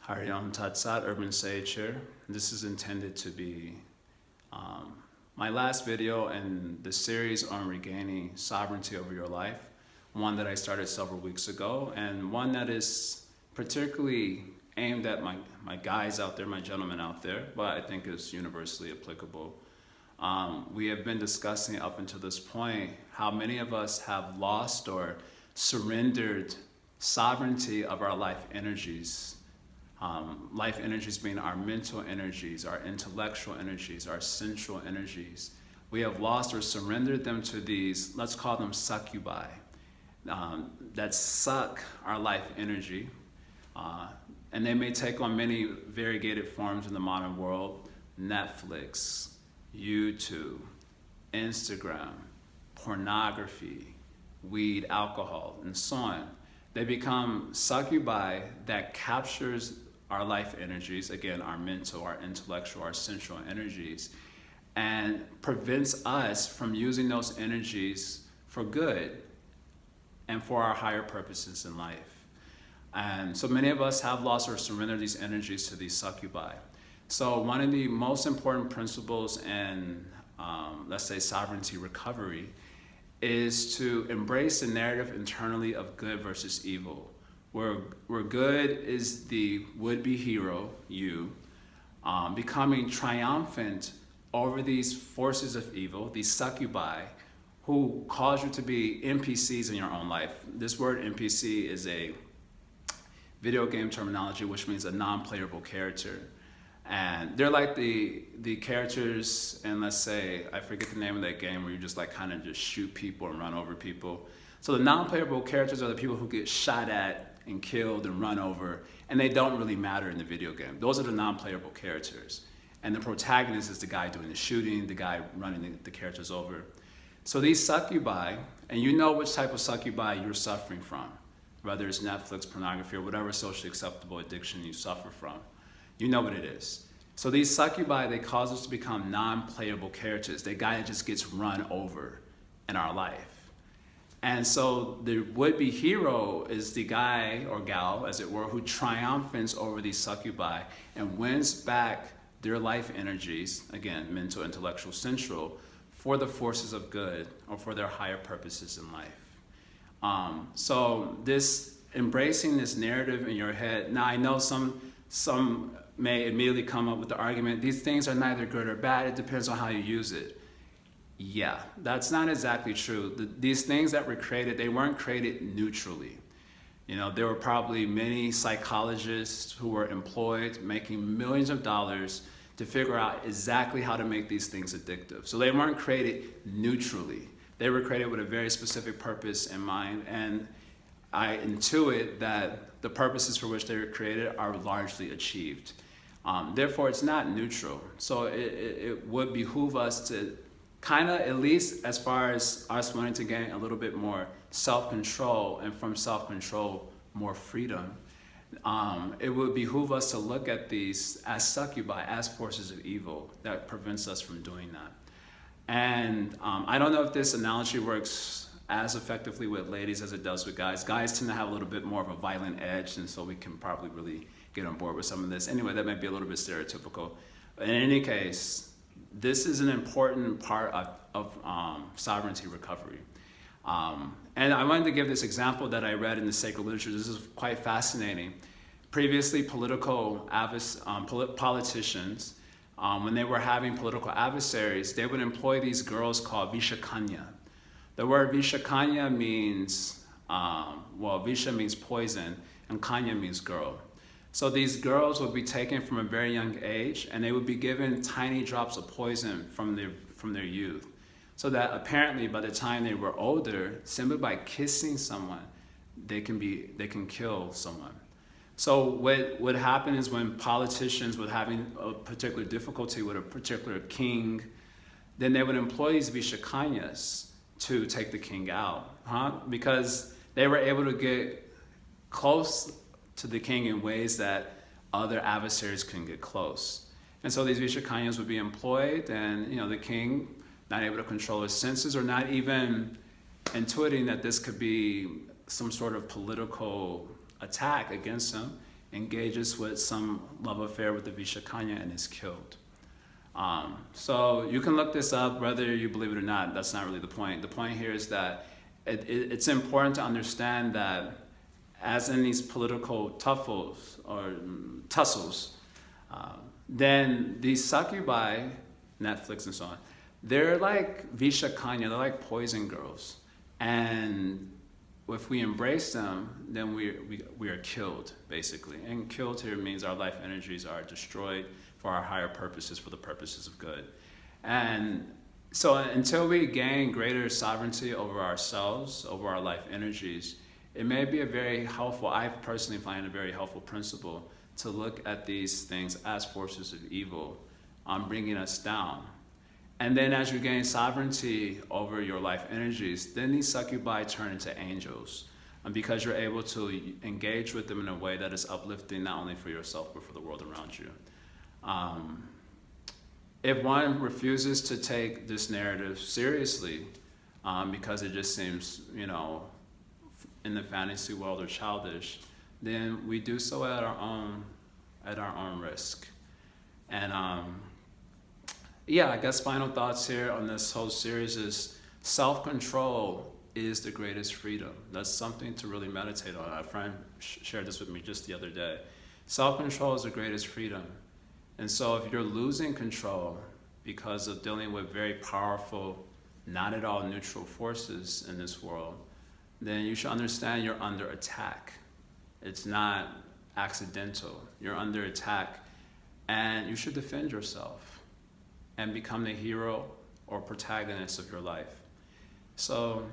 Hariom Tatsat, Urban Sage here. This is intended to be my last video in the series on regaining sovereignty over your life, one that I started several weeks ago, and one that is particularly aimed at my guys out there, my gentlemen out there, but I think is universally applicable. We have been discussing up until this point how many of us have lost or surrendered sovereignty of our life energies. Life energies being our mental energies, our intellectual energies, our sensual energies. We have lost or surrendered them to these, let's call them succubi, that suck our life energy. And they may take on many variegated forms in the modern world: Netflix, YouTube, Instagram, pornography, weed, alcohol, and so on. They become succubi that captures our life energies, again, our mental, our intellectual, our sensual energies, and prevents us from using those energies for good and for our higher purposes in life. And so many of us have lost or surrendered these energies to these succubi. So one of the most important principles in, let's say, sovereignty recovery is to embrace the narrative internally of good versus evil, where good is the would-be hero, you, becoming triumphant over these forces of evil, these succubi, who cause you to be NPCs in your own life. This word NPC is a video game terminology, which means a non-playable character. And they're like the characters in, let's say, I forget the name of that game where you just like kind of just shoot people and run over people. So the non-playable characters are the people who get shot at and killed and run over, and they don't really matter in the video game. Those are the non-playable characters. And the protagonist is the guy doing the shooting, the guy running the characters over. So these succubi, and you know which type of succubi you're suffering from, whether it's Netflix, pornography, or whatever socially acceptable addiction you suffer from. You know what it is. So these succubi, they cause us to become non-playable characters. The guy that just gets run over in our life. And so the would-be hero is the guy or gal, as it were, who triumphs over these succubi and wins back their life energies, again, mental, intellectual, sensual, for the forces of good or for their higher purposes in life. So this embracing this narrative in your head, now I know some may immediately come up with the argument, these things are neither good or bad, it depends on how you use it. Yeah, that's not exactly true. These things that were created, they weren't created neutrally. You know, there were probably many psychologists who were employed making millions of dollars to figure out exactly how to make these things addictive. So they weren't created neutrally. They were created with a very specific purpose in mind, and I intuit that the purposes for which they were created are largely achieved. Therefore, it's not neutral. So it would behoove us to kind of, at least as far as us wanting to gain a little bit more self-control, and from self-control, more freedom, it would behoove us to look at these as succubi, as forces of evil that prevents us from doing that. And I don't know if this analogy works as effectively with ladies as it does with guys. Guys tend to have a little bit more of a violent edge, and so we can probably really get on board with some of this. Anyway, that might be a little bit stereotypical. But in any case, this is an important part of sovereignty recovery. And I wanted to give this example that I read in the sacred literature. This is quite fascinating. Previously, politicians, when they were having political adversaries, they would employ these girls called vishakanya. The word vishakanya means, visha means poison, and kanya means girl. So these girls would be taken from a very young age, and they would be given tiny drops of poison from their youth. So that apparently by the time they were older, simply by kissing someone, they can kill someone. So what would happen is when politicians were having a particular difficulty with a particular king, then they would employ these vishakanyas to take the king out, because they were able to get close to the king in ways that other adversaries couldn't get close. And so these vishakanyas would be employed, and the king, not able to control his senses, or not even intuiting that this could be some sort of political attack against him, engages with some love affair with the Vishakanya and is killed. So you can look this up, whether you believe it or not. That's not really the point. The point here is that it's important to understand that as in these political tussles, then these succubi, Netflix and so on, they're like Vishakanya, they're like poison girls. And if we embrace them, then we are killed, basically. And killed here means our life energies are destroyed for our higher purposes, for the purposes of good. And so until we gain greater sovereignty over ourselves, over our life energies, it may be a very helpful, I personally find a very helpful principle to look at these things as forces of evil, bringing us down. And then as you gain sovereignty over your life energies, then these succubi turn into angels, because you're able to engage with them in a way that is uplifting not only for yourself, but for the world around you. If one refuses to take this narrative seriously, because it just seems, in the fantasy world or childish, then we do so at our own risk. And I guess final thoughts here on this whole series is self-control is the greatest freedom. That's something to really meditate on. A friend shared this with me just the other day. Self-control is the greatest freedom. And so if you're losing control because of dealing with very powerful, not at all neutral forces in this world, then you should understand you're under attack. It's not accidental. You're under attack, and you should defend yourself and become the hero or protagonist of your life. So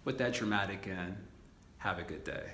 with that dramatic end, have a good day.